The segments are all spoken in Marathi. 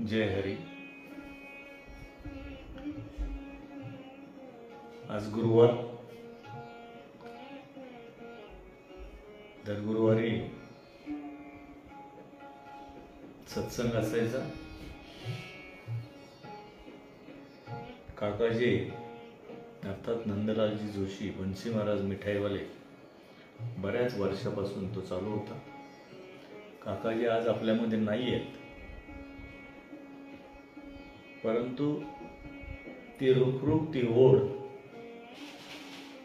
जय हरी. आज गुरुवार. दर गुरुवारी सत्संग असायचा. काकाजी अर्थात नंदलालजी जोशी, बंसी महाराज मिठाईवाले, बऱ्याच वर्षापासून तो चालू होता. काकाजी आज आपल्यामध्ये नाही आहेत, परंतु ती रुखरुख, ती ओढ,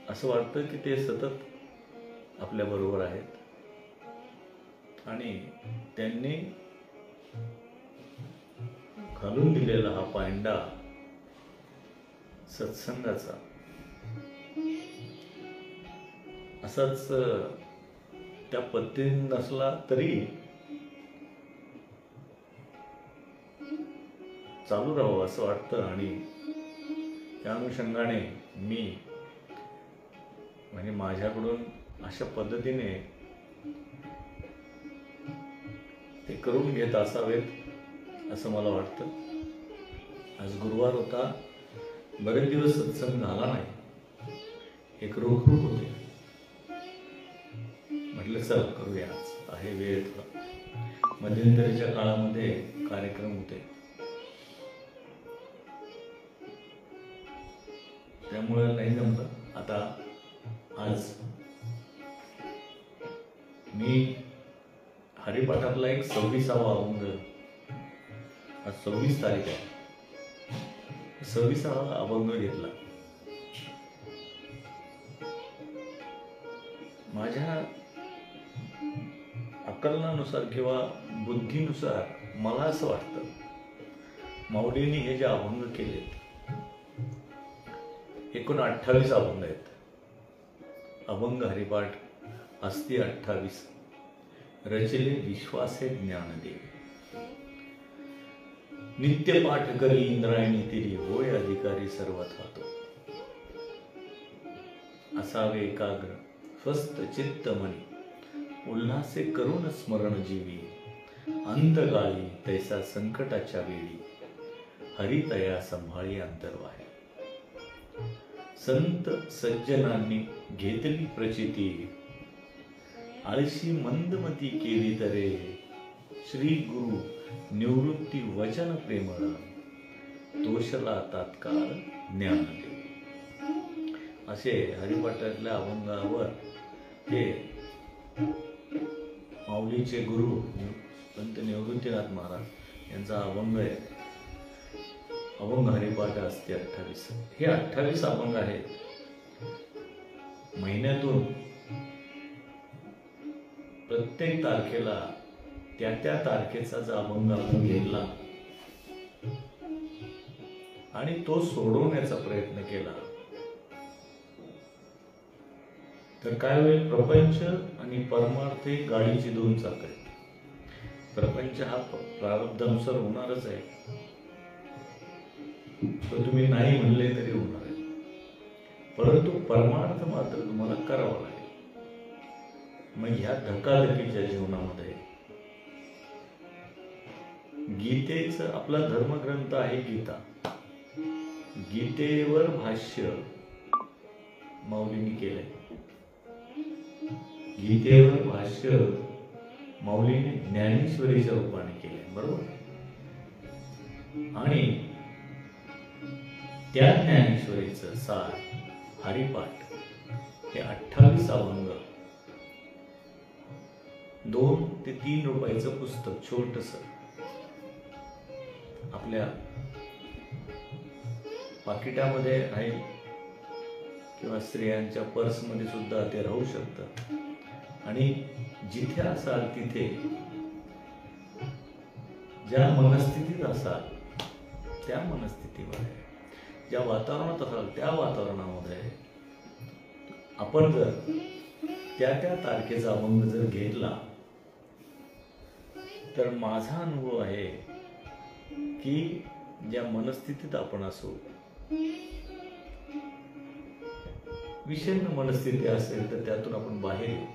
असं वाटतं की ते सतत आपल्याबरोबर आहेत आणि त्यांनी घालून दिलेला हा पायंडा सत्संगाचा असाच त्या पद्धतीने नसला तरी चालू राहावं असं वाटतं. आणि त्या अनुषंगाने मी म्हणजे माझ्याकडून अशा पद्धतीने ते करून घेत असावेत असं मला वाटतं. आज गुरुवार होता, बरेच दिवस सत्संग झाला नाही, एक रोखरूख होते. म्हटलं चल करूया, आज आहे वेळ थोडा. मध्यंतरीच्या काळामध्ये कार्यक्रम होते, त्यामुळे नाही जमलं. आता आज मी हरिपाठातला एक 26वा अभंग, आज 26 तारीख आहे, 26वा अभंग घेतला. माझ्या आकलनानुसार किंवा बुद्धीनुसार मला असं वाटतं माऊलींनी हे जे अभंग केलेत, एकूण 28 अभंग आहेत. अभंग हरिपाठ अस्ति 28. रचिले विश्वासे ज्ञानदेव. नित्य पाठ करी इंद्रायणी तिरी, होय अधिकारी सर्वथा तो. असावे एकाग्र स्वस्थ चित्त मनी, उल्हासे करून स्मरण जीवी. अंतकाळी तैसा संकटाच्या वेळी, हरितया संभाळी अंतर्वाही. संत सज्जनांनी घेतली प्रचिती, आळशी मंदमती केली तरे. श्री गुरु निवृत्ती वचन प्रेमळ, तोषला तात्काळ ज्ञानदेव. असे हरिपाठातल्या अभंगावर हे माऊलीचे गुरु संत निवृत्तीनाथ महाराज यांचा अभंग आहे. अभंग हरिपाठ अस्ति 28. हे 28 अभंग आहेत. महिन्यातून प्रत्येक तारखेला त्या त्या तारखेचा जो अभंग आपण घेतला आणि तो सोडवण्याचा प्रयत्न केला तर काय होईल? प्रपंच आणि परमार्थ ही गाडीची दोन चाक आहेत. प्रपंच हा प्रारब्धानुसार होणारच आहे, तो तुम्ही नाही म्हणले तरी होणार आहे, परंतु परमार्थ मात्र तुम्हाला करावा लागेल. मग ह्या धकाधकीच्या जीवनामध्ये गीतेचं, आपला धर्मग्रंथ आहे गीता, गीतेवर भाष्य माऊलींनी केलंय. गीतेवर भाष्य माऊलीने ज्ञानेश्वरीच्या रूपाने केलंय, बरोबर. आणि त्या ज्ञानेश्वरीचं सार हरिपाठ हे 28 अभंग, 2 ते 3 रुपयाचं पुस्तक, छोटस, आपल्या पाकिटामध्ये आहे किंवा स्त्रियांच्या पर्समध्ये सुद्धा ते राहू शकतं. आणि जिथे असाल तिथे, ज्या मनस्थितीत असाल त्या मनस्थितीमध्ये, ज्या वातावरणात असाल त्या वातावरणामध्ये आपण जर त्या त्या तारखेचा अभंग जर घेतला तर माझा अनुभव आहे की ज्या मनस्थितीत आपण असू, विषण्ण मनस्थिती असेल तर त्यातून आपण बाहेर येऊ.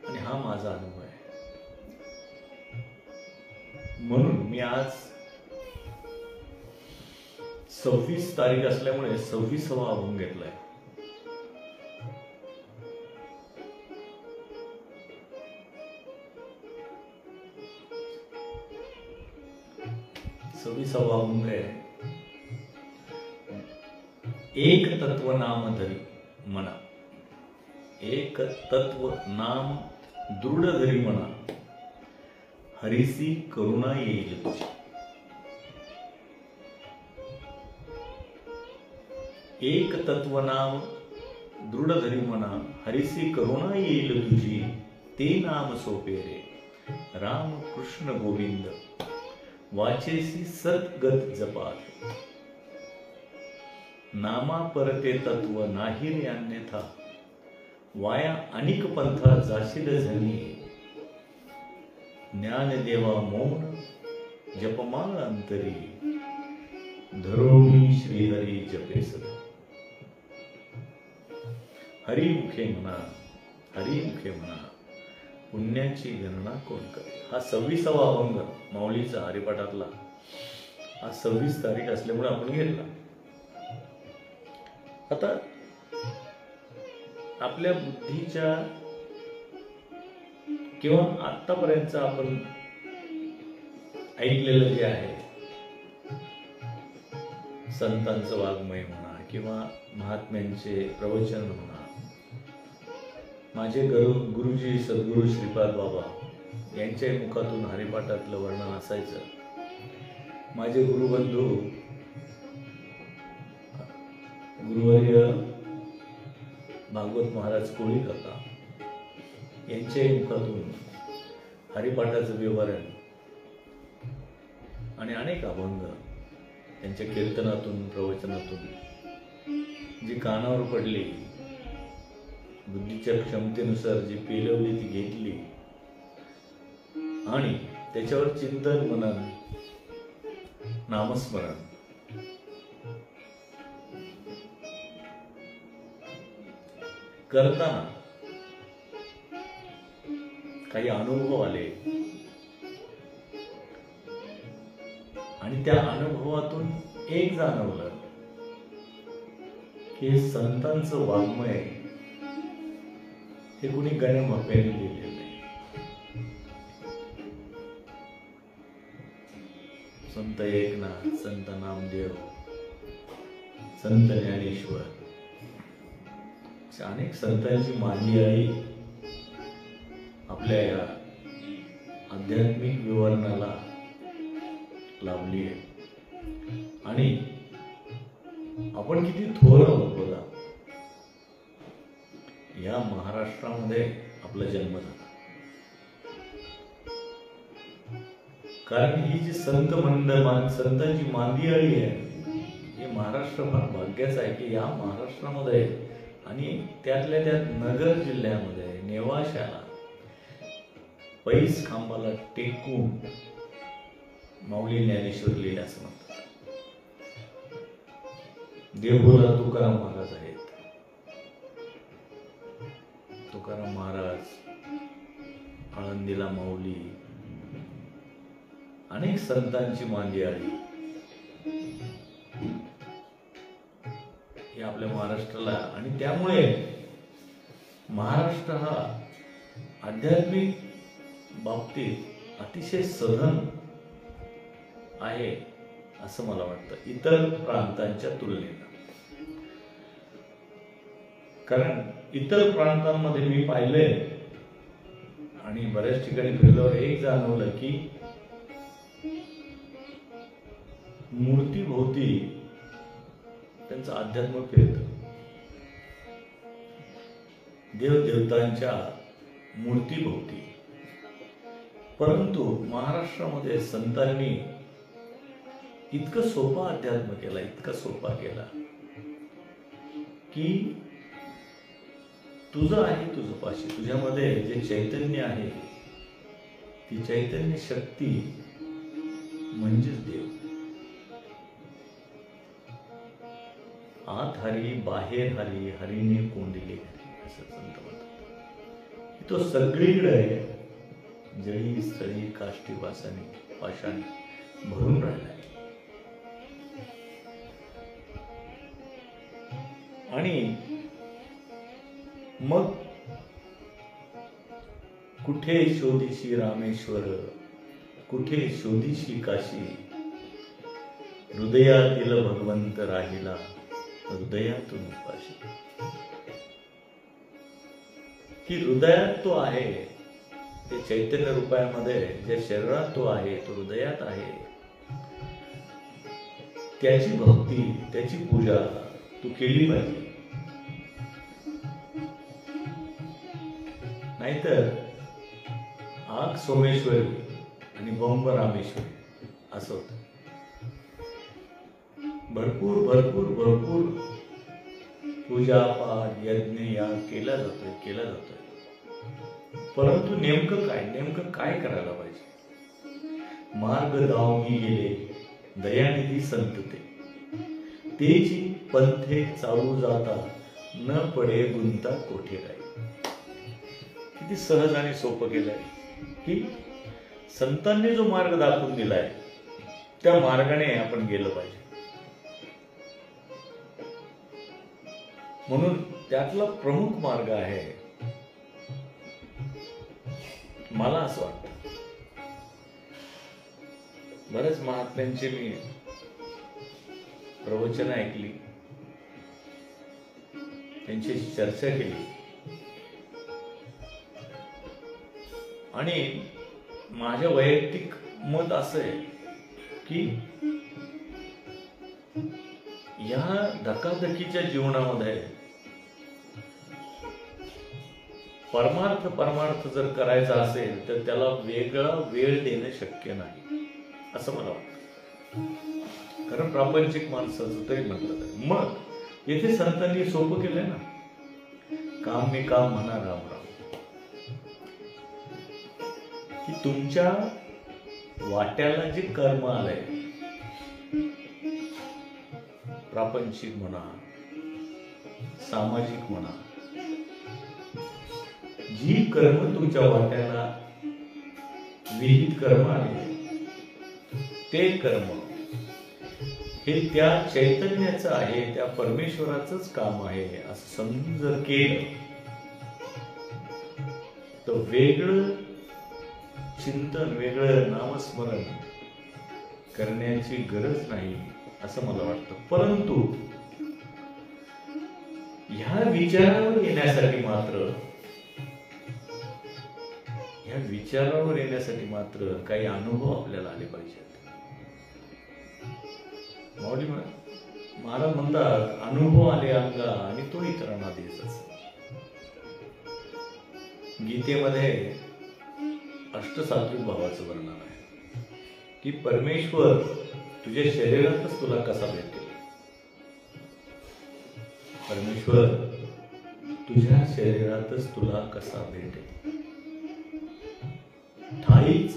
आणि हा माझा अनुभव आहे. 26 तारीख असल्यामुळे 26वा अभंग घेतलाय. अभंग आहे. एक तत्व नाम धरी म्हणा, एक तत्व नाम दृढ धरी म्हणा, हरीसी करुणा येईल तुझी. एक तत्व नाम दृढ धरी म्हणा, हरीसी करुणा येईल तुझी. ते नाम सोपे रे राम कृष्ण गोविंद, वाचेसी सद्गत जपात. नामा परते तत्व नाही रे अन्यथा, वाया अनिक पंथा जाशील झनी. ज्ञान देवा मौन जपमाळ अंतरी, धरोणी श्रीहरी जपे सदा. हरिमुखे म्हणा, हरिमुखे म्हणा, पुण्याची गणना कोण करे. हा 26वा अभंग माऊलीचा हरिपाठातला. हा 26 तारीख असल्यामुळे आपण घेतला. आता आपल्या बुद्धीच्या किंवा आतापर्यंत आपण ऐकलेलं जे आहे, संतांचं वाङ्मय म्हणा किंवा महात्म्यांचे प्रवचन म्हणा, माझे गुरुजी सद्गुरू श्रीपाद बाबा यांच्या मुखातून हरिपाठातलं वर्णन असायचं. माझे गुरुबंधू गुरुवर्य भागवत महाराज कोळी काका यांच्या मुखातून हरिपाठाचं विवरण आणि अनेक अभंग त्यांच्या कीर्तनातून प्रवचनातून जी कानावर पडली, बुद्धीच्या क्षमतेनुसार जी पेलवली ती घेतली आणि त्याच्यावर चिंतन मनन नामस्मरण करताना काही अनुभव आले आणि त्या अनुभवातून एक जाणवलं की संतांचं वाङ्मय हे कुणी गणमपेने लिहिलेलं नाही. संत एकनाथ, संत नामदेव, संत ज्ञानेश्वर अनेक संतांची मांदियाळी आपल्या या आध्यात्मिक विवरणाला लावली आहे. आणि आपण किती थोर आहोत बघा. या महाराष्ट्रामध्ये आपला जन्म झाला, कारण ही जी संतांची मांदियाळी आहे, हे महाराष्ट्र फार भाग्याचं आहे की या महाराष्ट्रामध्ये आणि त्यातल्या त्यात नगर जिल्ह्यामध्ये नेवाशाला पैस खांबाला टेकून माऊली ज्ञानेश्वर लिहिले असं म्हणतात. देवभोला तुकाराम महाराज आहेत. तुकाराम महाराज, आळंदीला माऊली, अनेक संतांची मांदियाळी हे आपल्या महाराष्ट्राला. आणि त्यामुळे महाराष्ट्र हा आध्यात्मिक बाबतीत अतिशय सधन आहे असं मला वाटतं इतर प्रांतांच्या तुलनेत. कारण इतर प्रांतांमध्ये मी पाहिलंय आणि बऱ्याच ठिकाणी फिरल्यावर एक जाणवलं की मूर्तीभोवती त्यांचं अध्यात्म फिरतं. देवदेवतांच्या मूर्तीभोवती. परंतु महाराष्ट्रामध्ये संतांनी इतकं सोपा अध्यात्म केला, इतका सोपा केला की तुझं आहे तुझं पाशी, तुझ्यामध्ये जे चैतन्य आहे ती चैतन्य शक्ती म्हणजेच देव. आत हरी बाहेर हरी, हरीने कोंडिले हरी असं संत म्हणतात. तो सगळीकडे आहे, जळी स्थळी काष्टी पाषाणी भरून राहिला. आणि मग कुठे शोधिशी रामेश्वर, कुठे शोधिशी काशी, हृदयातील भगवंत राहिला हृदयातून उपाशी. की हृदयात तो आहे, ते चैतन्य रूपामध्ये ज्या शरीरात तो आहे, तो हृदयात आहे. त्याची भक्ती, त्याची पूजा तू केली पाहिजे. नाहीतर आग सोमेश्वरी आणि बंब रामेश्वरी असं होतं. भरपूर भरपूर भरपूर पूजा पाठ यज्ञ याग केला जातोय, परंतु नेमकं काय करायला पाहिजे. मार्ग दावगी गेले दयानिधी संत तेची पंथे चालू जाता न पडे गुंता कोठे राही. किती सहज आणि सोपं केलंय की संतांनी जो मार्ग दाखवून दिलाय त्या मार्गाने आपण गेलं पाहिजे. म्हणून त्यातला प्रमुख मार्ग आहे, मला असं वाटतं. बऱ्याच महात्म्यांची मी प्रवचन ऐकली, त्यांच्याशी चर्चा केली आणि माझ्या वैयक्तिक मत असं आहे की या धकाधकीच्या जीवनामध्ये परमार्थ जर करायचा असेल तर त्याला वेगळा वेळ देणं शक्य नाही असं मला वाटतं. कारण प्रापंचिक माणसाचं तरी म्हटलं तर मग येथे संतांनी सोपं केलंय ना, काम मी काम म्हणा राम राम. की तुमच्या वाट्याला जे कर्म आलंय, प्रापंचिक म्हणा सामाजिक म्हणा, जी कर्म तुमच्या वाट्याला विहित कर्म आले ते कर्म हे त्या चैतन्याचं आहे, त्या परमेश्वराचंच काम आहे असं समजून जर केलं तर वेगळं चिंतन, वेगळं नामस्मरण करण्याची गरज नाही असं मला वाटतं. परंतु ह्या विचारावर येण्यासाठी मात्र काही अनुभव आपल्याला आले पाहिजेत. माऊली महाराज म्हणतात, अनुभव आले अंगा आणि तो इतरांना देत असतो. गीतेमध्ये अष्टसात्विक भावाचं वर्णन आहे की परमेश्वर तुझ्या शरीरातच तुला कसा भेटेल. परमेश्वर तुझ्या शरीरातच तुला कसा भेटेल. ठाईच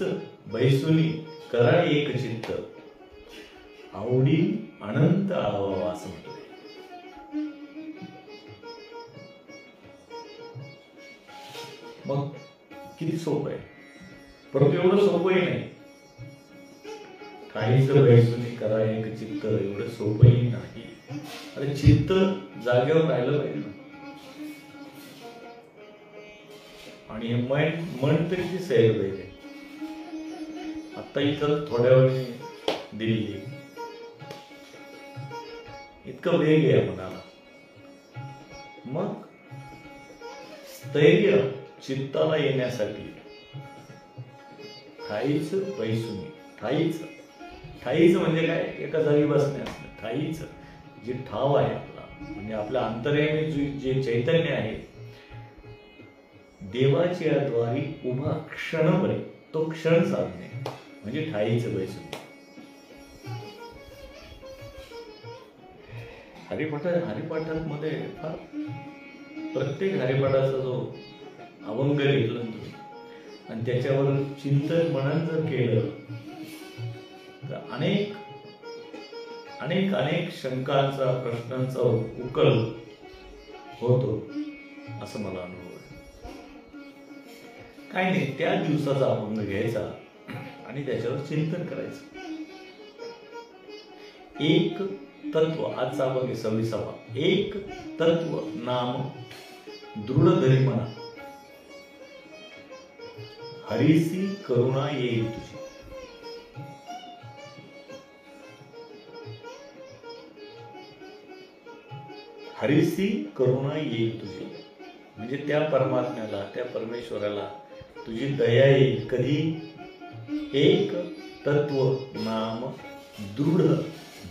बैसुनी करा एक चित्त, आवडी अनंत आवावा असं म्हटलंय. मग किती सोपं आहे, परंतु एवढं सोपंही नाही. ठाईच बैसुनी करा एक चित्त एवढं सोपंही नाही. अरे चित्त जागेवर राहिलं पाहिजे ना. आणि हे मन तरी ती सैर पाहिजे. आता इथं थोड्या वेळाने दिल्ली इतकं वेग आहे मनाला. मग स्थैर्य चित्ताला येण्यासाठी ठाईच बैसुनी, ठाईच म्हणजे काय, एका जागी बसणे असणं. ठाईच जे ठाव आहे आपला, म्हणजे आपल्या अंतर्यामी जे चैतन्य आहे देवाच्या द्वारी उभा क्षणभर तो क्षण साधणे म्हणजे ठाईच बैसुनी. हरिपाठात मध्ये फार प्रत्येक हरिपाठाचा जो अभंग घेतला तुम्ही आणि त्याच्यावर चिंतन मनन जर केलं तर अनेक अनेक अनेक शंकांचा, प्रश्नांचा उकल होतो असं मला अनुभव आहे. काय नाही, त्या दिवसाचा अभंग घ्यायचा आणि त्याच्यावर चिंतन करायचं. एक तत्व, आजचा भाग आहे 26वा. एक तत्व नाम दृढ धरी म्हणा, हरीसी करुणा येईल तुझी. हरीसी करुणा येईल तुझी, म्हणजे त्या परमात्म्याला, त्या परमेश्वराला तुझी दया येईल. कधी? एक तत्व नाम दृढ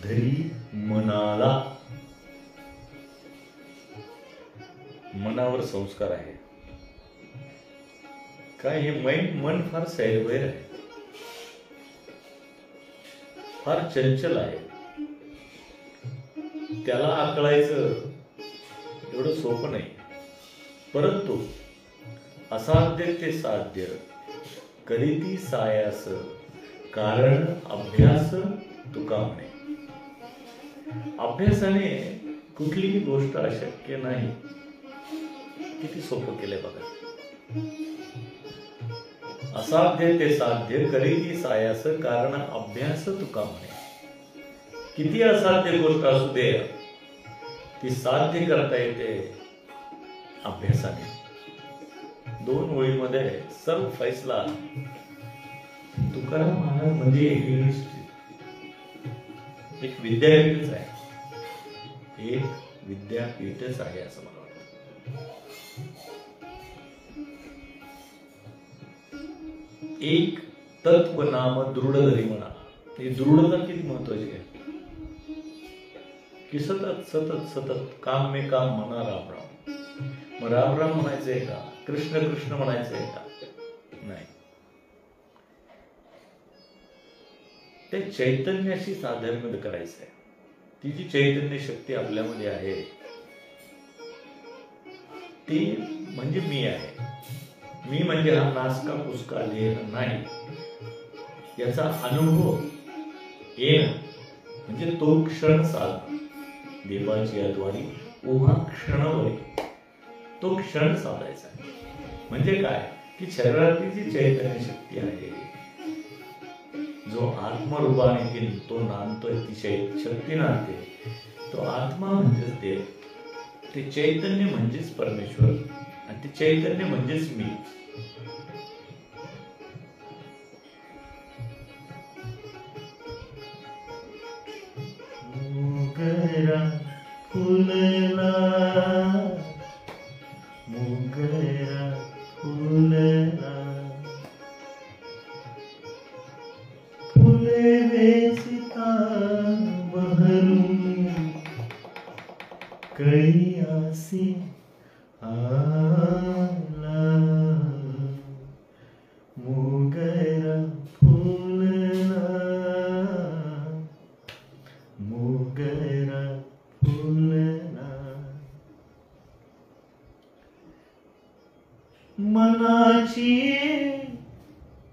धरी मनाला. मनावर संस्कार आहे. काय हे मन फार सैरभैर आहे, फार चंचल आहे. त्याला आकळायचं एवढं सोपं नाही. परंतु असाध्य ते साध्य करीती सायास, कारण अभ्यास तुका म्हणे. अभ्यासाने कुठलीही गोष्ट अशक्य नाही. किती सोपं केलंय बघा. असाध्य ते साध्य करीती सायास, कारण अभ्यास तुका म्हणे. किती असाध्य गोष्ट असू दे, ती साध्य करता येते अभ्यासाने. 2 ओळीमध्ये सर्व फैसला. तुकाराम महाराज म्हणजे एक विद्यापीठच आहे, एक विद्यापीठच आहे असं मला वाटतं. एक तत्व नाम दृढ धरी म्हणा. ही दृढता किती महत्वाची आहे की सतत सतत सतत काम में काम म्हणा राम राम. मग राम राम म्हणायचंय का, कृष्ण कृष्ण म्हणायचंय का? नाही. ते चैतन्याशी साधर्म्य करायचंय. ती जी चैतन्य शक्ती आपल्यामध्ये आहे ती म्हणजे मी आहे. मी म्हणजे हा नासका पुसका देह नाही. याचा अनुभव येणं म्हणजे तो क्षण साधणं. देवाची अद्वारी उभा क्षणवय तो क्षण साधायचा. म्हणजे काय की शरीरातली जी चैतन्य शक्ती आहे, जो आत्मरूपाने तो नांदतोय, ती शक्ती नांदते, तो आत्मा म्हणजेच देव. ते चैतन्य म्हणजेच परमेश्वर, आणि ते चैतन्य म्हणजेच मी. मोगरा फुलला, मोगरा फुलला, फुले वेसिता बहरू, कैयासी आला. मोगरा फुलला, मोगरा फुलला. मनाची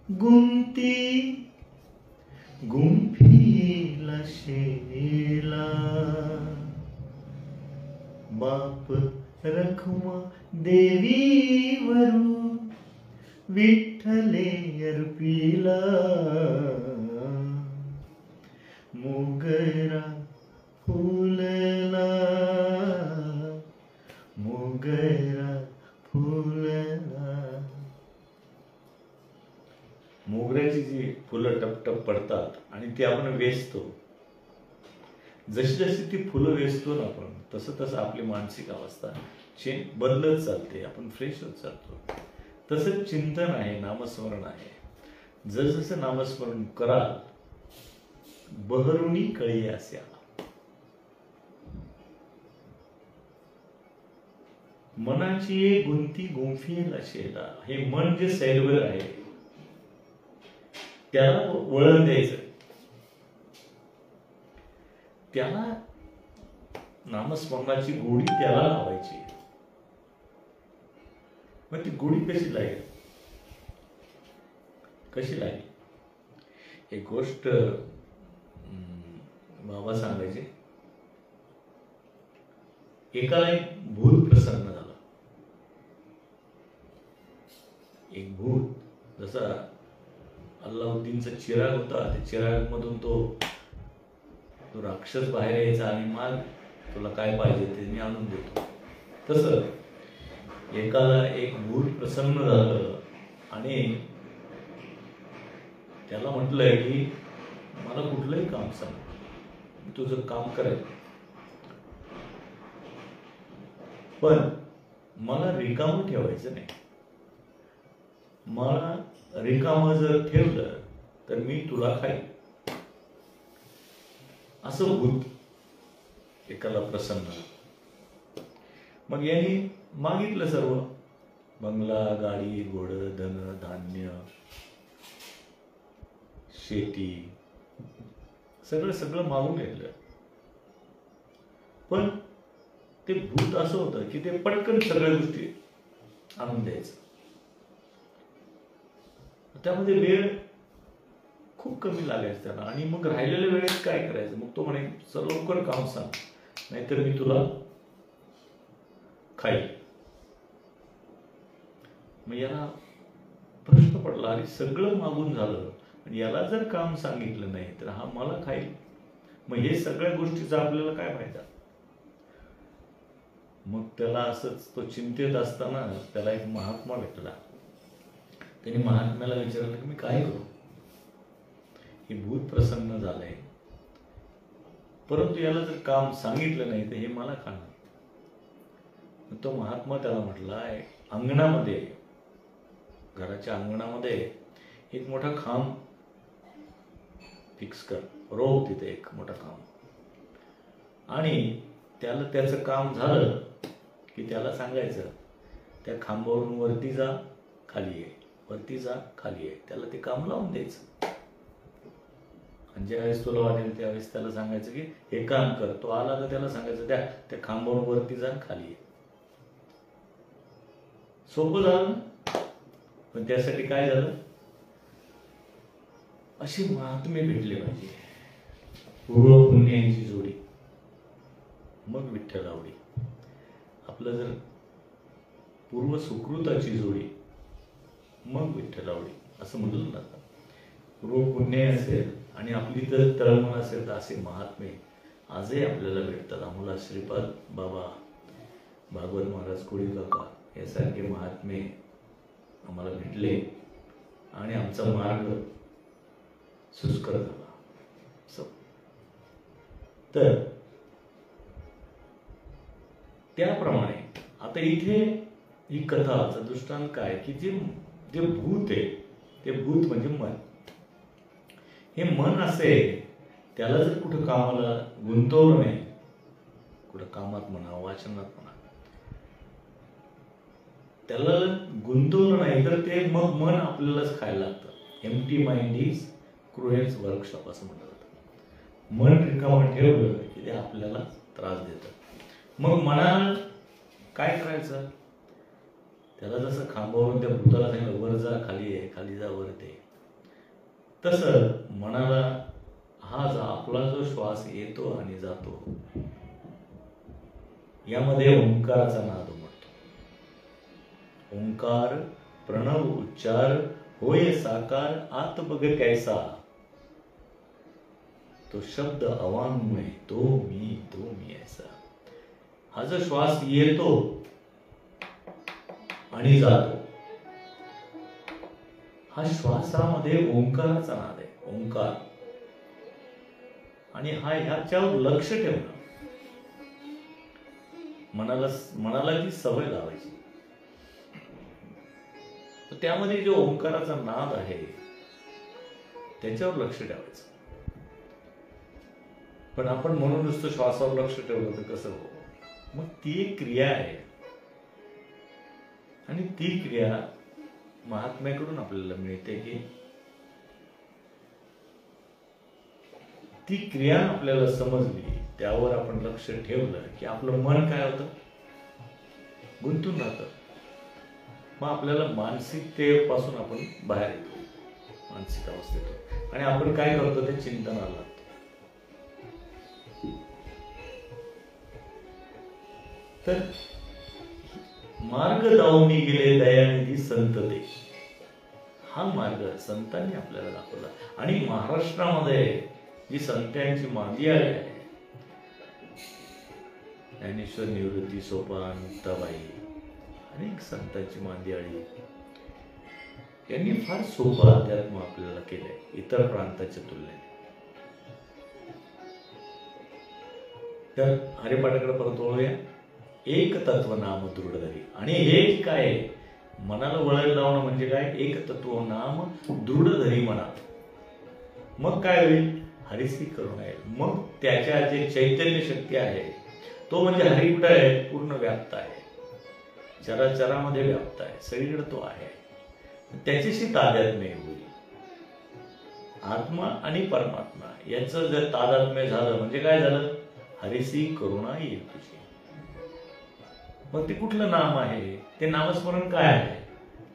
गुंती गुंफीला शेला, बाप रखुमा देवीवरू विठ्ठले अर्पिला. मोगरा फुलला, मोगरा फुलला. मोगऱ्याची जी फुलं टपटप पडतात आणि ती आपण वेचतो. जशी जशी ती फुलं वेचतो ना आपण, तसं तसं आपली मानसिक अवस्था बदलत चालते. आपण फ्रेश होत चालतो. तसंच चिंतन आहे, नामस्मरण आहे. जसजसं नामस्मरण कराल, बहरुनी कळी अस्या. मनाची गुंती गुंफीला शेला. हे मन जे सैरभैर आहे त्याला वळण द्यायचं, त्याला नामस्मरणाची गोडी त्याला लावायची. मग ती गोडी कशी लागेल, कशी लागेल? एक गोष्ट बाबा सांगायचे. एकाला एक भूत प्रसन्न झाला. एक भूत, जसा अल्लाउद्दीनचा चिराग होता, त्या चिराग मधून तो तो राक्षस बाहेर यायचा आणि माग तुला काय पाहिजे ते मी आणून देतो. तसं एकाला एक भूत प्रसन्न झालं आणि त्याला म्हटलंय की मला कुठलंही काम सांग, मी तुझं काम करेल, पण मला रिकामं ठेवायचं नाही. मला रिकामं जर ठेवलं तर मी तुला खाईन. असं भूत एकाला प्रसन्न. मग यांनी मागितलं सर्व, बंगला, गाडी, घोडं, धन, धान्य, शेती, सगळं सगळं मागून घेतलं. पण ते भूत असं होतं की ते पटकन सगळ्या गोष्टी आणून द्यायचं. त्यामध्ये वेळ खूप कमी लागायचं त्याला. आणि मग राहिलेल्या वेळेत काय करायचं? मग तो म्हणे चल लवकर काम सांग, नाहीतर मी तुला खाईल. मग याला प्रश्न पडला, अरे सगळं मागून झालं आणि याला जर काम सांगितलं नाही तर हा मला खाईल. मग हे सगळ्या गोष्टीचा आपल्याला काय फायदा? मग त्याला असंच तो चिंतेत असताना त्याला एक महात्मा भेटला. त्यांनी महात्म्याला विचारलं की मी काय करू? हे भूत प्रसन्न झालंय, परंतु याला जर काम सांगितलं नाही तर हे मला खाणार. तो महात्मा त्याला म्हटला, अंगणामध्ये, घराच्या अंगणामध्ये एक मोठा खांब फिक्स कर, रोव तिथे एक मोठा खांब, आणि त्याला त्याचं काम झालं की त्याला सांगायचं त्या खांबावरून वरती जा, खाली ये, वरती जा, खाली ये. त्याला ते काम लावून द्यायचं. आणि ज्यावेळेस तुला वाटेल त्यावेळेस त्याला सांगायचं की हे काम कर. तो आला तर त्याला सांगायचं त्या खांबावरून वरती जा, खाली ये. सोपं झालं. पण त्यासाठी काय झालं? अशी महात्मे भेटले पाहिजे. पूर्व पुण्याची जोडी, मग विठ्ठल आवडी. आपलं जर पूर्व सुकृताची जोडी, मग विठ्ठल आवडी असं म्हटलं ना. पूर्व पुण्य असेल आणि आपली जर तळमळ असेल तर असे महात्मे आजही आपल्याला भेटतात. आम्हाला श्रीपाद बाबा, भागवत महाराज, कोळी काका यासारखे महात्मे आम्हाला भेटले आणि आमचा मार्ग सुस्कर झाला. तर त्याप्रमाणे आता इथे ही कथाचा दृष्टांत काय की जे भूत आहे ते भूत म्हणजे मन. हे मन असे त्याला जर कुठं कामाला गुंतवलं नाही, कुठं कामात म्हणा, वाचनात म्हणा, त्याला गुंतवलं नाही तर ते मग मन आपल्यालाच खायला लागतं. एम्प्टी माइंड इज क्रुएल्स वर्कशॉप असं म्हटलं जातं. मन रिकामं ठेवलं की ते आपल्याला त्रास देतं. मग मनाला काय करायचं? त्याला जसं खांबावरून त्या भूताला सांगितलं वर जा, खाली आहे, खाली जा, वर ते, तसं मनाला हा आपला जो श्वास येतो आणि जातो यामध्ये ओंकाराचा नाद उमटतो. ओंकार प्रणव उच्चार होय साकार, आत बघ कैसा, तो शब्द अवांग्मय, तो मी ऐसा. हा जो श्वास येतो आणि जातो, हा श्वासामध्ये ओंकाराचा नाद आहे. ओंकार. आणि हा ह्याच्यावर लक्ष ठेवणं, मनाला ती सवय लावायची. त्यामध्ये जो ओंकाराचा नाद आहे त्याच्यावर लक्ष ठेवायचं. पण आपण म्हणून नुसतं श्वासावर लक्ष ठेवलं तर कसं हो? मग ती एक क्रिया आहे आणि ती क्रिया महात्म्याकडून आपल्याला मिळते की ती क्रिया आपल्याला समजली, त्यावर आपण लक्ष ठेवलं की आपलं मन काय होतं? गुंतून राहतं. मग आपल्याला मानसिकतेपासून आपण बाहेर येतो, मानसिक अवस्थेतून, आणि आपण काय करतो ते चिंतनाला लागतो. तर मार्ग दावणी गेले दयानिधी संत ते, हा मार्ग संतांनी आपल्याला दाखवला. आणि महाराष्ट्रामध्ये जी संतांची मांदियाळी आहे, ज्ञानेश्वर, निवृत्ती, सोपान, मुक्ताबाई, अनेक संतांची मांदियाळी, यांनी फार सोपं अध्यात्म आपल्याला केलंय इतर प्रांताच्या तुलनेत. तर हरिपाठाकडे परत वळूया. एक तत्व नाम दृढधरी. आणि हे काय आहे, मनाला वळण लावणं म्हणजे काय, एक तत्व नाम दृढधरी मना. मग काय होईल, हरिश्री करून आहे. मग त्याच्या जे चैतन्य शक्ती आहे, तो म्हणजे हरी कुठं आहे, पूर्ण व्याप्त आहे, चराचरामध्ये व्याप्त आहे, सगळीकडे तो आहे. त्याच्याशी तादात्म्य होईल. आत्मा आणि परमात्मा यांचं जर तादात्म्य झालं म्हणजे काय झालं, हरिसी करुणा येईल तुझी. मग ते कुठलं नाम आहे, ते नामस्मरण काय आहे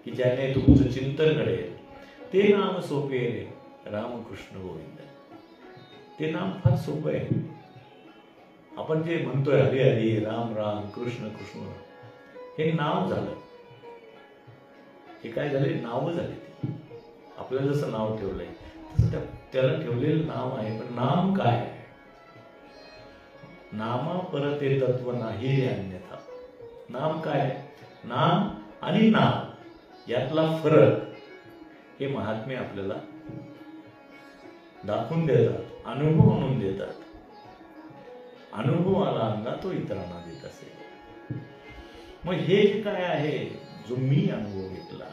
की ज्याने तुमचं चिंतन घडेल. ते नाम सोपे रे रामकृष्ण गोविंद. ते नाम फार सोपं आहे. आपण जे म्हणतोय हरी हरी, राम राम, कृष्ण कृष्ण, हे नाव झालं. हे काय झाले, नाव झाले. आपल्याला जसं नाव ठेवलंय तसं त्याला ठेवलेलं नाव आहे. पण नाम काय आहे, नामा परते तत्व नाही रे अन्यथा. नाम काय, नाम आणि नाम यातला फरक हे महात्मे आपल्याला दाखवून देतात, अनुभव म्हणून देतात. अनुभव आला अंगा तो इतरांना देत असेल. मग हे जे काय आहे, जो मी अनुभव घेतला,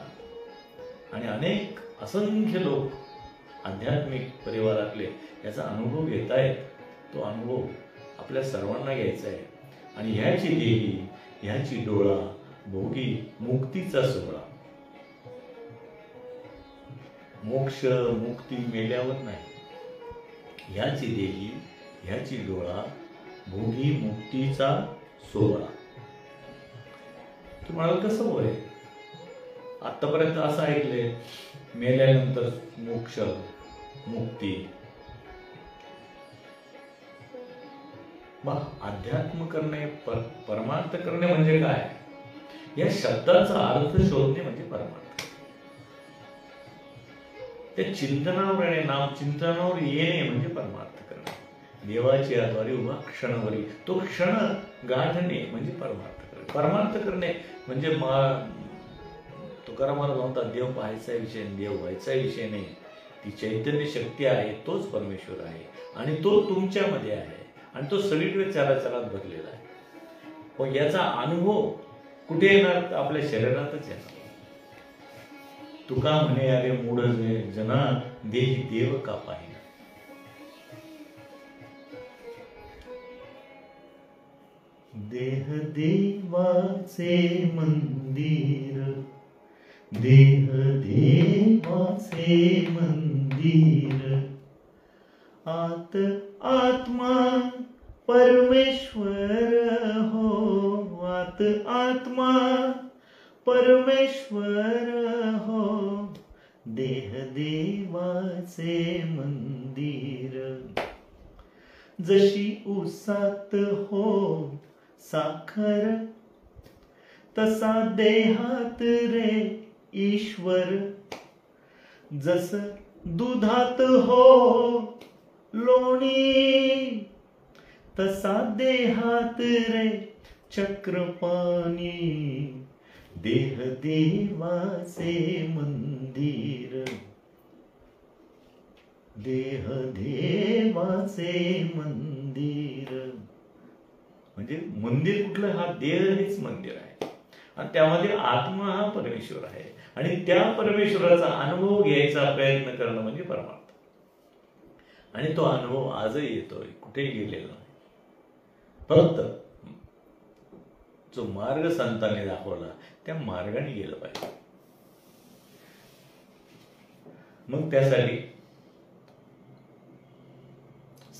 आणि अनेक असंख्य लोक आध्यात्मिक परिवारातले याचा अनुभव घेत आहेत, तो अनुभव आपल्या सर्वांना घ्यायचा आहे. आणि ह्याची देही, ह्याची डोळा, भोगी मुक्तीचा सोहळा. मोक्ष मुक्ती मेल्यावर नाही. ह्याची देही, ह्याची डोळा, भोगी मुक्तीचा सोहळा. तुम्हाला कसं होय, आतापर्यंत असं ऐकले मेल्यानंतर मोक्ष मुक्ती. मग अध्यात्म करणे, परमार्थ करणे म्हणजे काय, या शब्दाचा अर्थ शोधणे म्हणजे परमार्थ. त्या चिंतनावर येणे, नाम चिंतनावर येणे म्हणजे परमार्थ करणे. देवाची आद्वारी उभा क्षणवरी, तो क्षण गाठणे म्हणजे परमार्थ करणे. परमार्थ करणे म्हणजे तुकाराम महाराज म्हणतात, देव पाहायचा विषय, देव व्हायचा विषय नाही. ती चैतन्य शक्ती आहे, तोच परमेश्वर आहे, आणि तो तुमच्यामध्ये आहे, आणि तो सगळीकडे चराचरात भरलेला आहे. पण याचा अनुभव कुठे येणार, आपल्या शरीरातच येणार. तुका म्हणे अरे मूढ जना, देही देव का पाहिना. देह देवाचे मंदिर, देह देवाचे मंदिर, आत आत्मा परमेश्वर हो, आत आत्मा परमेश्वर हो, देह देवाचे मंदिर. जशी उसात हो साखर, तसा देहात रे ईश्वर. जस दुधात हो लोणी, तसा देहात रे चक्रपाणी. देह देवाचे मंदिर, देह देवाचे मंदिर. म्हणजे मंदिर कुठलं, हा देह हेच मंदिर आहे, आणि त्यामध्ये आत्मा हा परमेश्वर आहे, आणि त्या परमेश्वराचा अनुभव घ्यायचा प्रयत्न करणं म्हणजे परमार्थ. आणि तो अनुभव आजही येतोय, कुठेही गेलेला नाही. फक्त जो मार्ग संतांनी दाखवला त्या मार्गाने गेलं पाहिजे. मग त्यासाठी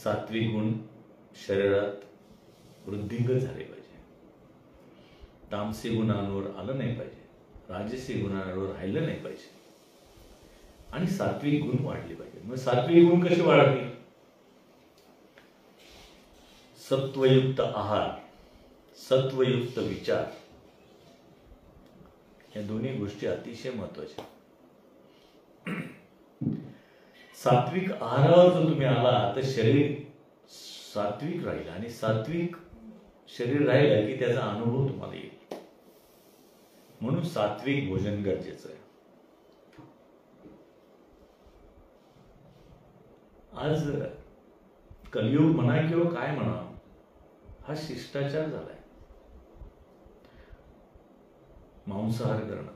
सात्विक गुण शरीरात वृद्धिंगत झाले पाहिजे, तामसी गुणांवर आलं नाही पाहिजे, राजसी गुणांवर राहिलं नाही पाहिजे, आणि सात्विक गुण वाढले पाहिजे. मग सात्विक गुण कसे वाढतील, सत्वयुक्त आहार, सत्वयुक्त विचार, या दोन्ही गोष्टी अतिशय महत्वाच्या. सात्विक आहारावर जर तुम्ही आला तर शरीर सात्विक राहील, आणि सात्विक शरीर राहिलं की त्याचा अनुभव तुम्हाला येईल. म्हणून सात्विक भोजन गरजेचं आहे. आज कलियुग म्हणा किंवा काय म्हणा, हा शिष्टाचार झालाय. मांसाहार करणं,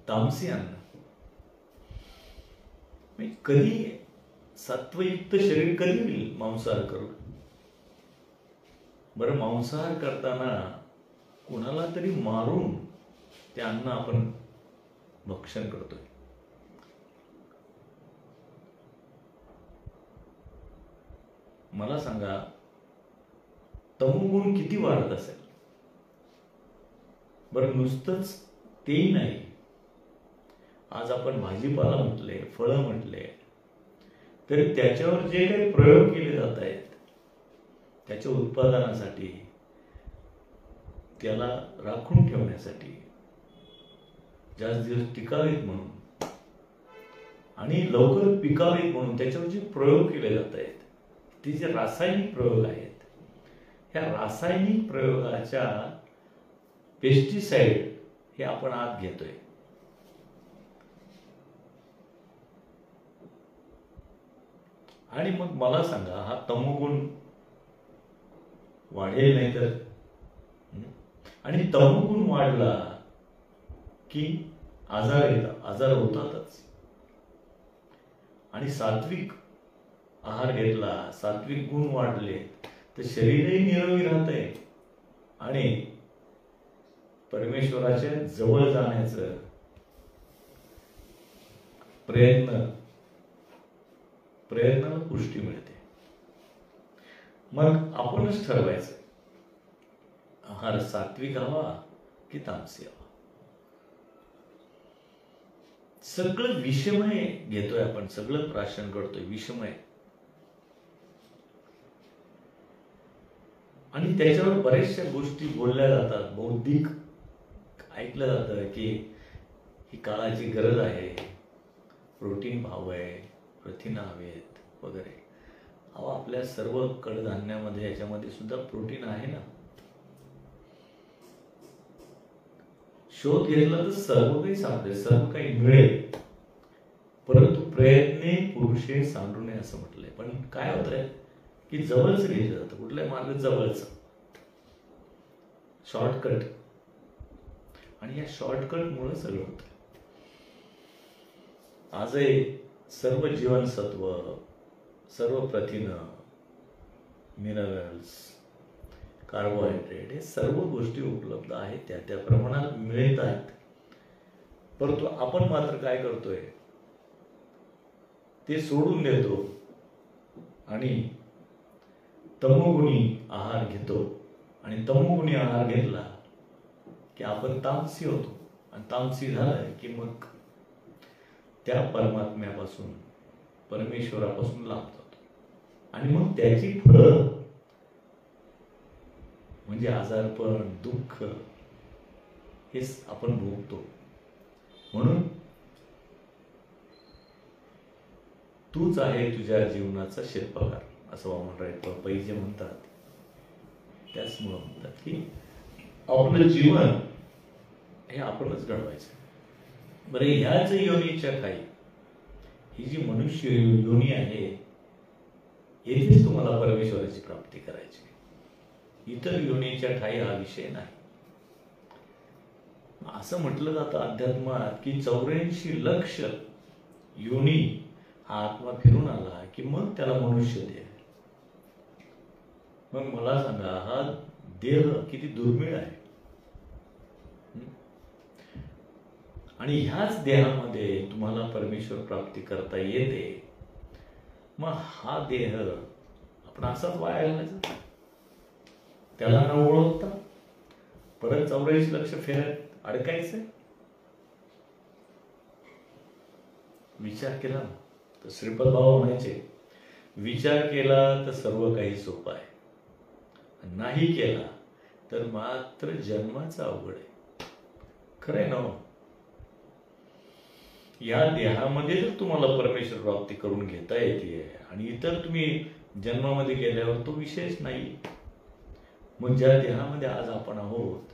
तामसी अन्न. कधी सत्वयुक्त शरीर कधी होईल मांसाहार करून? बरं, मांसाहार करताना कोणाला तरी मारून ते अन्न आपण भक्षण करतोय. मला सांगा, तमोगुण किती वाढत असेल? बरं, नुसतंच तेही नाही. आज आपण भाजीपाला म्हटले, फळं म्हटले, तरी त्याच्यावर जे काही प्रयोग केले जात आहेत त्याच्या उत्पादनासाठी, त्याला राखून ठेवण्यासाठी, जास्त दिवस टिकावेत म्हणून आणि लवकर पिकावेत म्हणून त्याच्यावर जे प्रयोग केले जात आहेत, ते जे रासायनिक प्रयोग आहेत, ह्या रासायनिक प्रयोगाच्या पेस्टिसाइड हे आपण आत घेतोय. आणि मग मला सांगा, हा तमोगुण वाढेल नाही तर? आणि तमोगुण वाढला की आजार येतात, आजार होतातच. आणि सात्विक आहार घेतला, सात्विक गुण वाढले तर शरीरही निरोगी राहतंय आणि परमेश्वराच्या जवळ जाण्याचं प्रयत्नाला पुष्टी मिळते. मग आपणच ठरवायचं, आहार सात्विक हवा की तामसी हवा. सगळं विषमय घेतोय आपण, सगळं प्राशन करतोय विषमय, आणि त्याच्यावर बऱ्याचशा गोष्टी बोलल्या जातात. बौद्धिक ऐकलं जातं की ही काळाची गरज आहे, प्रोटीन भाव आहे, प्रथिनं हवेत वगैरे. अहो, आपल्या सर्व कडधान्यामध्ये याच्यामध्ये सुद्धा प्रोटीन आहे ना. शोध घेतला तर सर्व काही सापडेल, सर्व काही मिळेल, परंतु प्रयत्ने पुरुषे सांडू नये असं म्हटलंय. पण काय होतंय की जवळच घेतलं जातं, कुठलाही मार्ग जवळच, शॉर्टकट, आणि या शॉर्टकटमुळे सगळं होतं. आजही सर्व जीवनसत्व, सर्व प्रथिनं, मिनरल्स, कार्बोहायड्रेट, हे सर्व गोष्टी उपलब्ध आहेत, त्या त्या प्रमाणात मिळत आहेत. परंतु आपण मात्र काय करतोय, ते सोडून देतो आणि तमोगुणी आहार घेतो. आणि तमोगुणी आहार घेतला की आपण तामसी होतो, आणि तामसी झालं की मग त्या परमात्म्यापासून, परमेश्वरापासून लांब जातो. आणि मग त्याची फळं म्हणजे आजारपण, दुःख, हेच आपण भोगतो. म्हणून तूच आहे तुझ्या जीवनाचा शिल्पकार, असं वामनराय पै जे म्हणतात. त्याचमुळं म्हणतात की आपलं जीवन हे आपणच घडवायचं. बरं, ह्याच योनीच्या खाई, ही जी मनुष्य योनी आहे, येथेच तुम्हाला परमेश्वराची प्राप्ती करायची. इतर योनीच्या ठाई हा विषय नाही. असं म्हटलं जातं अध्यात्मात की 84 लक्ष योनी हा आत्मा फिरून आला की मग त्याला मनुष्य देह. मग मला सांगा, हा देह किती दुर्मिळ आहे. आणि ह्याच देहामध्ये तुम्हाला परमेश्वर प्राप्ती करता येते. मग हा देह आपण असाच वाया घालायचा, त्याला न ओळखता परत 84 लक्ष फेऱ्यात अडकायचं. विचार केला ना तर श्रीपद बाबा म्हणायचे, विचार केला तर सर्व काही सोपं आहे, नाही केला तर मात्र जन्माचा अवघड आहे. खरंय ना. या देहामध्ये जर तुम्हाला परमेश्वर प्राप्ती करून घेता येते आणि इतर तुम्ही जन्मामध्ये गेल्यावर तो विषयच नाही. मग ज्या देहामध्ये आज आपण आहोत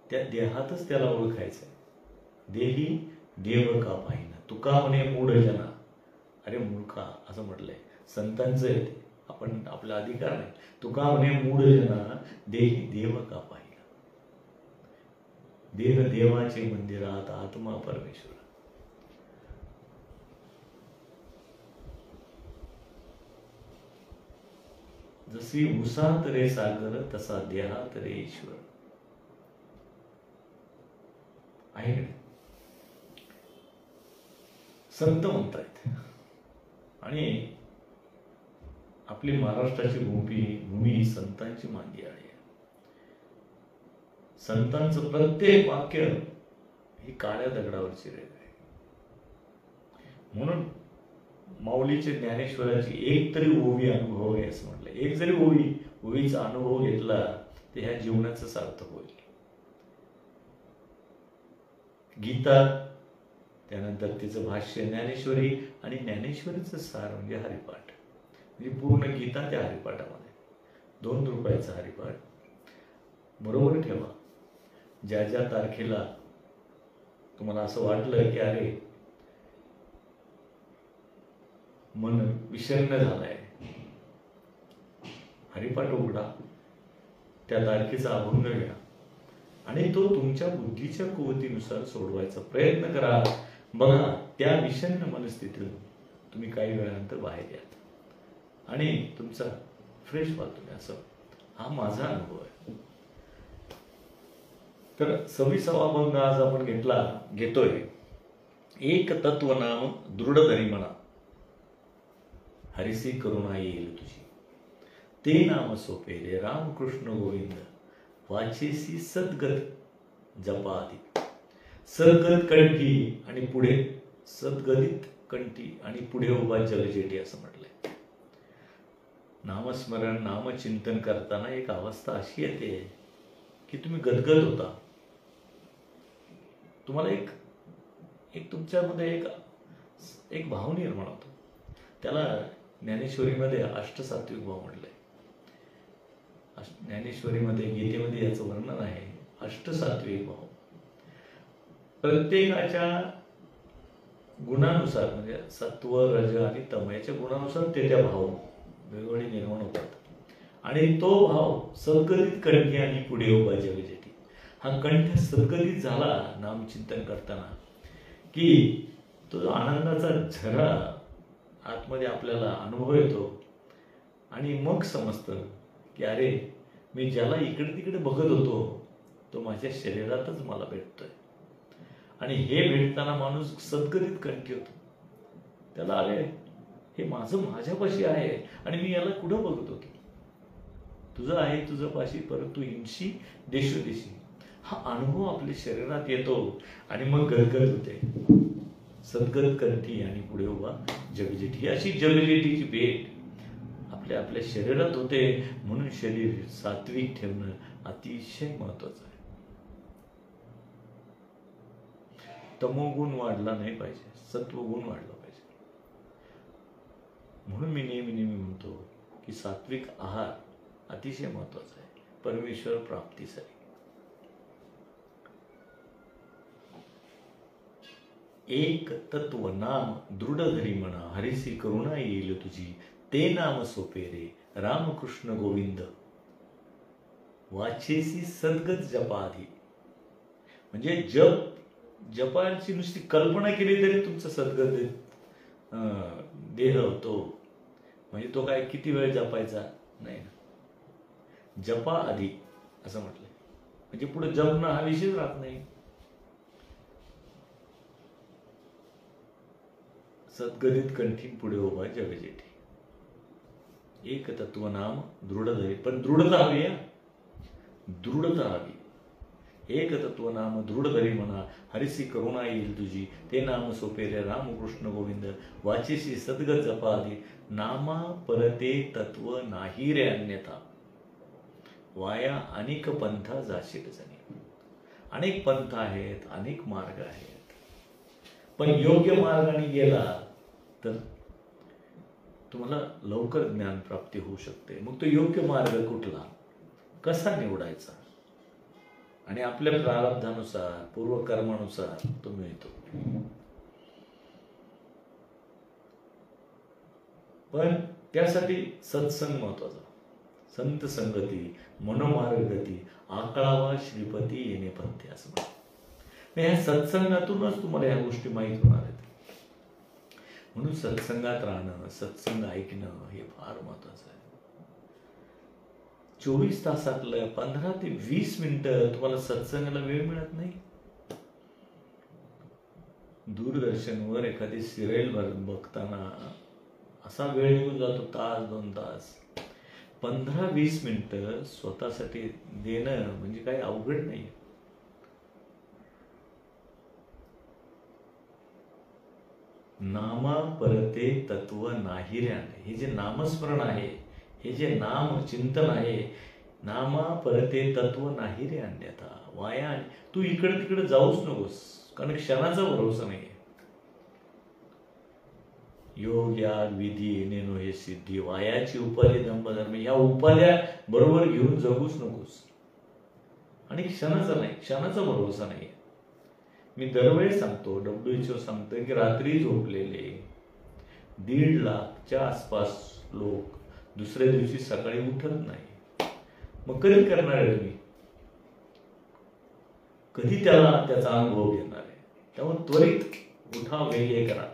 त्या देहातच त्याला ओळखायचंय. देही देव का पाहिना तुका म्हणे मूढ जना. अरे मूर्खा असं म्हटलंय संतांचं आहे ते, आपण आपला अधिकार नाही. तुका म्हणे मूढ जना देही देव का पाहिना. देह देवाचे मंदिरात आत्मा परमेश्वर. जशी उसात रे सागर तसा देहात रे ईश्वर. आहे का? संत म्हणतायत आणि आपली महाराष्ट्राची भूमी ही संतांची मांदी आहे. संतांचं प्रत्येक वाक्य ही काळ्या दगडावरची रेघ आहे. म्हणून माऊलीचे ज्ञानेश्वराची एक तरी ओवी अनुभव आहे असं म्हटलं. एक जरी ओवीचा अनुभव घेतला तर ह्या जीवनाचं सार्थक होईल. गीता, त्यानंतर तिचं भाष्य ज्ञानेश्वरी आणि ज्ञानेश्वरीचं सार म्हणजे हरिपाठ. म्हणजे पूर्ण गीता त्या हरिपाठामध्ये. 2 रुपयाचा हरिपाठ. बरोबर ठेवा. ज्या ज्या तारखेला तुम्हाला असं वाटलं की अरे मन विषण्ण झालाय, हरिपाठ उघडा, त्या तारखेचा अभंग घ्या आणि तो तुमच्या बुद्धीच्या कुवतीनुसार सोडवायचा प्रयत्न करा. बघा त्या विषण्ण मनस्थितीतून तुम्ही काही वेळानंतर बाहेर या आणि तुमचा फ्रेश व्हाल तुम्ही. असं हा माझा अनुभव आहे. तर 26वा अभंग आज आपण घेतोय. एक तत्व नाम दृढ धरी म्हणा हरिसी करुणा येईल तुझी. ते नाम सोपे रे रामकृष्ण गोविंद वाचेसी सद्गत जपादी. सद्गत कंठी आणि पुढे सद्गदित कंठी आणि पुढे उभा जगजेटी असं म्हटलंय. नामस्मरण नामचिंतन करताना एक अवस्था अशी येते की तुम्ही गदगद होता. तुम्हाला एक तुमच्यामध्ये एक भाव निर्माण होतो. त्याला ज्ञानेश्वरीमध्ये अष्टसात्विक भाव म्हटलंय. ज्ञानेश्वरीमध्ये गीतेमध्ये याचं वर्णन आहे. अष्टसात्विक भाव प्रत्येकाच्या गुणानुसार म्हणजे सत्व रज आणि तम याच्या गुणानुसार ते त्या भाव वेगवेगळे निर्माण होतात. आणि तो भाव सद्गदित कंठी आणि पुढे उभा जगजेटी. हा कंठ सद्गदित झाला नामचिंतन करताना की तो आनंदाचा झरा आतमध्ये आपल्याला अनुभव येतो आणि मग समजतं की अरे मी ज्याला इकडे तिकडे बघत होतो तो माझ्या शरीरातच मला भेटतोय. आणि हे भेटताना माणूस सद्गदित कंठी होतो. त्याला अरे हे माझ्यापाशी आहे आणि मी याला कुठं बघत होतो. तुझं आहे तुझं पाशी परंतु हिंशी देशोदेशी हा अनुभव आपल्या शरीरात येतो आणि मग गदगद होते. सद्गत कंठी आणि पुढे उभा जगजेठी. अशी जगजेठीची भेट आपल्या शरीरात होते. म्हणून शरीर सात्विक ठेवणं अतिशय महत्वाचं आहे. तमोगुण वाढला नाही पाहिजे, सत्वगुण वाढला पाहिजे. म्हणून मी नेहमी म्हणतो की सात्विक आहार अतिशय महत्वाचा आहे परमेश्वर प्राप्तीसाठी. एक तत्व नाम दृढ धरी म्हणा हरिसी करुणा येईल तुझी. ते नाम सोपे रे रामकृष्ण गोविंद वाचेसी सद्गत जपाधी. म्हणजे जपाची नुसती कल्पना केली तरी तुमचा सद्गत देह होतो. म्हणजे तो काय किती वेळ जपायचा नाही ना. जपा आधी असं म्हटलंय. म्हणजे पुढे जपणं हा विषयच राहत नाही. सद्गदित कंठी पुढे उभा जगजेठी. एक तत्व नाम दृढ धरी. पण दृढता हवी. दृढता हवी. एक तत्व नाम दृढ धरी म्हणा हरिसी करुणा येईल तुझी. ते नाम सोपे रे रामकृष्ण गोविंद वाचेसी सद्गत जपादी. नामा परते तत्व नाही रे अन्यथा. वाया अनेक पंथा जाशील जणी. अनेक पंथ आहेत, अनेक मार्ग आहेत, पण योग्य मार्गाने गेला तर तुम्हाला लवकर ज्ञान प्राप्ती होऊ शकते. मग तो योग्य मार्ग कुठला, कसा निवडायचा, आणि आपल्या प्रारब्धानुसार पूर्वकर्मानुसार तो मिळतो. पण त्यासाठी सत्संग महत्वाचा. संत संगती मनोमार्गती आकळावा श्रीपती येणे पंथी असं म्हणतात. या सत्संगातूनच तुम्हाला या गोष्टी माहीत होणार आहेत. म्हणून सत्संगात राहणं, सत्संग ऐकणं हे फार महत्वाचं आहे. 24 तासातलं 15 ते 20 मिनिटं तुम्हाला सत्संगाला वेळ मिळत नाही. दूरदर्शनवर एखादी सिरियल बघताना असा वेळ निघून जातो, तास 2 तास. 15-20 मिनिटं स्वतःसाठी देणं म्हणजे काही अवघड नाही. नामा परते तत्व नाही ऱ्यान, हे जे नामस्मरण आहे, हे जे नाम चिंतन आहे, नामा परते तत्व नाही रे अन्यथा वाया. तू इकडे तिकडे जाऊच नकोस, कारण क्षणाचा भरोसा नाही. योग याग विधी नेनो हे सिद्धी, वायाची उपाधी दंभधर्म, या उपाध्या बरोबर घेऊन जगूच नकोस. आणि क्षणाचा नाही, क्षणाचा भरोसा नाही. मी दरवेळेस सांगतो, WHO सांगतं की रात्री झोपलेले 1.5 लाखच्या आसपास लोक दुसऱ्या दिवशी सकाळी उठत नाही. मग कधी करणार आहे तुम्ही, कधी त्याचा अनुभव घेणार आहे? त्यामुळे त्वरित उठा, वेगळे करा.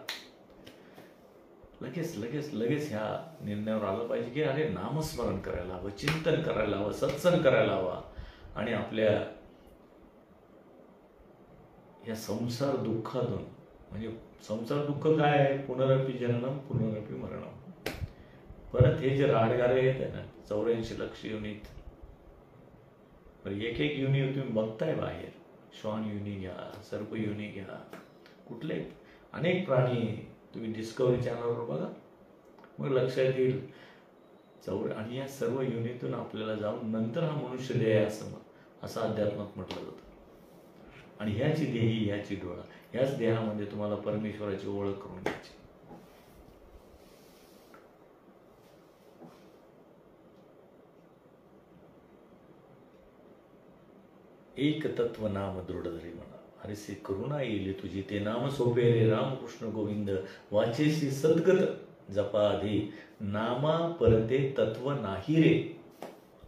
लगेच लगेच लगेच ह्या निर्णयावर आलं पाहिजे की अरे नामस्मरण करायला हवं, चिंतन करायला हवं, सत्संग करायला हवा. आणि आपल्या या संसार दुःखातून, म्हणजे संसार दुःख काय आहे, पुनरपी जननम पुनरपी मरणम. परत हे जे राडगारे आहेत ना, 84 लक्ष युनिट, एक एक युनी तुम्ही बघताय बाहेर. श्वान युनी घ्या, सर्प युनी घ्या, कुठले अनेक प्राणी तुम्ही डिस्कवरी चॅनलवर बघा, मग लक्षात येईल. आणि या सर्व युनितून आपल्याला जाऊन नंतर हा मनुष्य देह असं अध्यात्मात म्हटलं जातं. आणि ह्याची देही, ह्याची डोळा, ह्याच देहामध्ये तुम्हाला परमेश्वराची ओळख करून घ्यायची. एक तत्व नाम दृढ धरी म्हणा, अरे से करुणा येईल तुझी, ते नाम सोपे रे रामकृष्ण गोविंद, वाचेसी सद्गत जपाधी, नामा परते तत्व नाही रे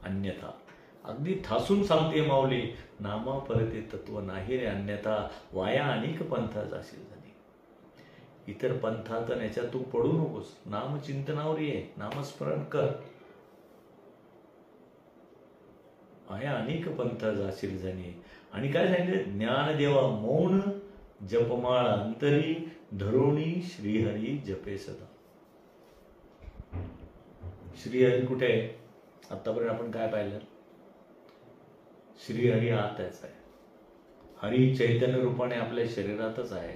अन्यथा. अगदी ठासून सांगते माऊली, नामा परते तत्व नाही रे अन्यथा वाया अनेक पंथा जाशील झाली. इतर पंथात याच्यात तू पडू नकोस, नामचिंतनावर ये, नामस्मरण कर. वाया अनेक पंथा जाशील जणी. आणि काय सांगितलं, ज्ञान देवा मौन जपमाळ अंतरी, धरोणी श्रीहरी जपे सदा. श्रीहरी कुठे आहे? आतापर्यंत आपण काय पाहिलं, श्रीहरी आताच आहे. हरी चैतन्य रूपाने आपल्या शरीरातच आहे.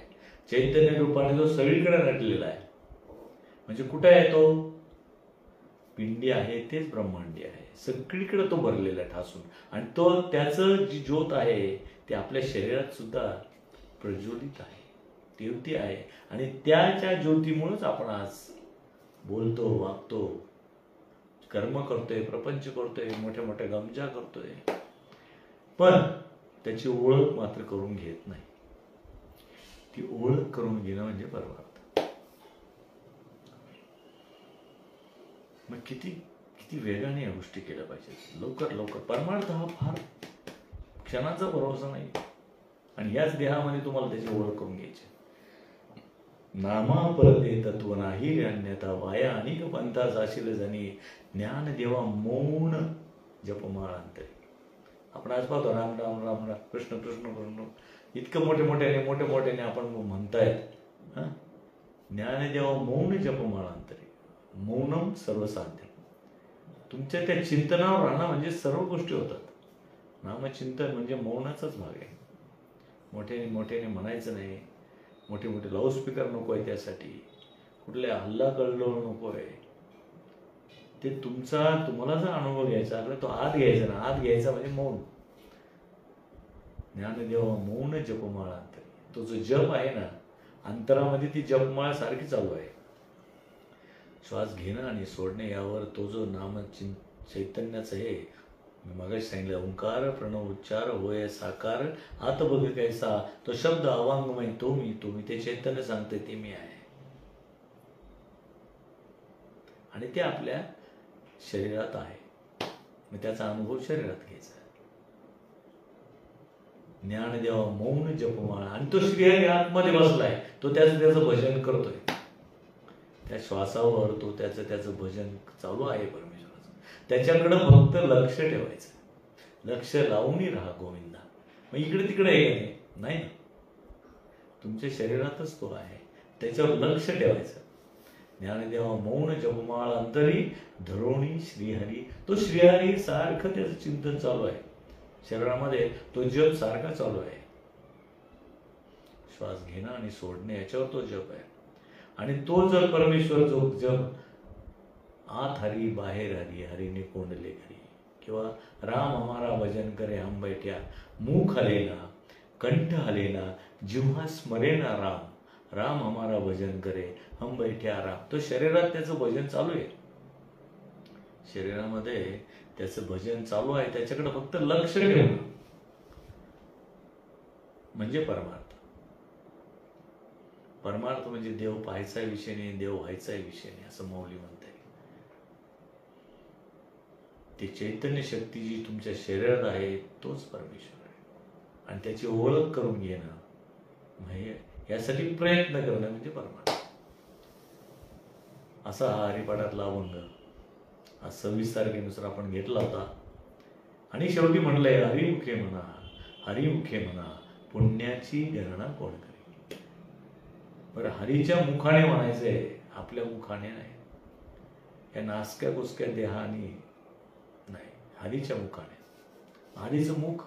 चैतन्य रूपाने जो सगळीकडे नटलेला आहे. म्हणजे कुठे आहे तो? पिंडी आहे तेच ब्रह्मांडी आहे, सगळीकडे तो भरलेला आहे ठासून. आणि तो त्याचं जी ज्योत आहे ती आपल्या शरीरात सुद्धा प्रज्वलित आहे, तेवती आहे. आणि त्याच्या ज्योतीमुळेच आपण आज बोलतो, वागतो, कर्म करतोय, प्रपंच करतोय, मोठ्या मोठ्या गमजा करतोय. पण त्याची ओळख मात्र करून घेत नाही. ती ओळख करून घेणं म्हणजे परमार्थ. मग किती किती वेगाने या गोष्टी केल्या पाहिजेत, लवकर लवकर. परमार्थ हा फार क्षणाचा भरोसा नाही. आणि याच देहामध्ये तुम्हाला त्याची ओळख करून घ्यायची. नामा परते तत्व नाही अन्यथा वाया अनेक पंथा जाशील जनी, ज्ञान देवा मौन जपमाळ अंतरी. आपण आज पाहतो राम राम राम राम, कृष्ण कृष्ण कृष्ण, इतकं मोठे मोठ्याने आपण म्हणतायत. ज्ञानदेवा मौन जपमाळ अंतरी, मौनम सर्वसाध्य. तुमच्या त्या चिंतनावर राहणं म्हणजे सर्व गोष्टी होतात. नामचिंतन म्हणजे मौनाचाच भाग आहे. मोठ्याने म्हणायचं नाही, मोठे मोठे लाऊडस्पीकर नको आहे त्यासाठी, कुठले हल्ला कळलो नको आहे. ते तुम्हाला जर अनुभव घ्यायचा आपला, तो आत घ्यायचा ना, आत घ्यायचा म्हणजे मौन. ज्ञानदेवा मौन जपमाळ अंतरी. तो जो जप आहे ना, अंतरामध्ये ती जपमाळ सारखी चालू आहे. श्वास घेणं आणि सोडणे यावर तो जो चैतन्याचं हे मी मगाशी सांगितलं, ओंकार प्रणव उच्चार होय साकार आत बघ कैसा, तो शब्द अवांगमय तो मी ते चैतन्य सांगते ते मी आहे. आणि ते आपल्या शरीरात आहे. मग त्याचा अनुभव शरीरात घ्यायचा. ज्ञानदेवा मौन जपमाळ, आणि तो श्रीहरी आतमध्ये बसलाय, तो त्याचं भजन करतोय. त्या श्वासावर तो त्याचं भजन चालू आहे परमेश्वराचं. त्याच्याकडे फक्त लक्ष ठेवायचं. लक्ष लावूनही राहा गोविंदा. मग इकडे तिकडे आहे नाही ना, तुमच्या शरीरातच तो आहे, त्याच्यावर लक्ष ठेवायचं. ज्ञानदेवा मौन जपमाळ अंतरी धरोणी श्रीहरी, तो श्रीहरी सारखं त्याचं चिंतन चालू आहे. शरीरामध्ये तो जप सारखा चालू आहे. श्वास घेणं आणि सोडणे याच्यावर तो जप आहे. आणि तो जर परमेश्वर जो जप आत हरी बाहेर हरी हरीने कोंडले घरी, किंवा राम हमारा भजन करे हम बैठ्या, मुख हलेना कंठ हलेना जिव्हा स्मरेना राम, राम हमारा भजन करे हम बैठ्या राम. तो शरीरात त्याचं भजन चालू आहे. शरीरामध्ये त्याचं भजन चालू आहे. त्याच्याकडे फक्त लक्ष ठेवणं म्हणजे परमार्थ. परमार्थ म्हणजे देव पाहायचा विषय नाही, देव व्हायचा विषय नाही, असं माऊली म्हणते. ती चैतन्य शक्ती जी तुमच्या शरीरात आहे तोच परमेश्वर आहे. आणि त्याची ओळख करून घेणं म्हणजे यासाठी प्रयत्न करणं म्हणजे परमार्थ. असा हा हरिपाठातला अभंग आज 26 तारखेनुसार आपण घेतला होता. आणि शेवटी म्हणलंय, हरिमुखे म्हणा हरिमुखे म्हणा पुण्याची गणना कोण करेल. बरं, हरीच्या मुखाने म्हणायचंय, आपल्या मुखाने नाही, या नासक्या कुसक्या देहानी नाही, हरीच्या मुखाने. हरीचं मुख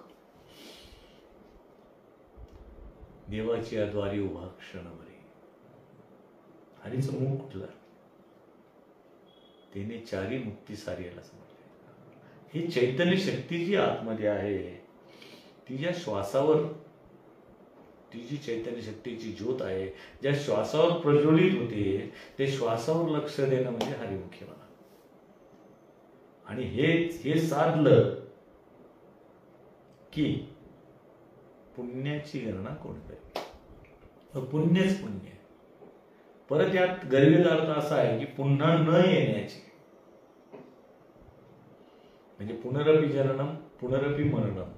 देवाची अद्वारी उभा क्षणभरी. हरीचं मुख कुठलं, तिने चारी मुक्ती सारी याला समजले. ही चैतन्य शक्ती जी आतमध्ये आहे, ती ज्या श्वासावर, ती जी चैतन्य शक्तीची ज्योत आहे ज्या श्वासावर प्रज्वलित होते, ते श्वासावर लक्ष देणं म्हणजे हरिमुखी म्हणा. आणि हे साधलं की पुण्याची गणना कोण करेल. पुण्यच पुण्य. परत यात गरिबीचा अर्थ असा आहे की पुन्हा न येण्याची, म्हणजे पुनरपी जननम पुनरपी मरणम,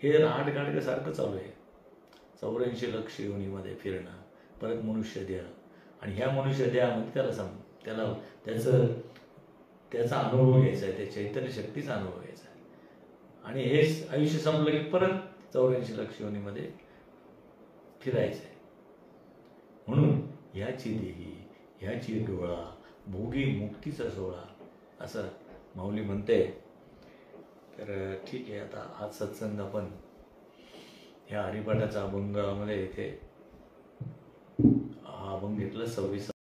हे राहटगाडग्यासारखं चालू आहे. 84 लक्ष योनीमध्ये फिरणं, परत मनुष्य देह, आणि ह्या मनुष्य देहामध्ये त्याचा अनुभव घ्यायचा आहे, त्या चैतन्य शक्तीचा अनुभव घ्यायचा आहे. आणि हे आयुष्य संपलं की परत 84 लक्ष योनीमध्ये फिरायचं आहे. म्हणून ह्याची देही ह्याची डोळा भोगी मुक्तीचा सोहळा, असं माऊली म्हणते. तर ठीक आहे, आता आज सत्संग आपण ह्या हरिपाठाच्या अभंगामध्ये इथे हा अभंग घेतला 26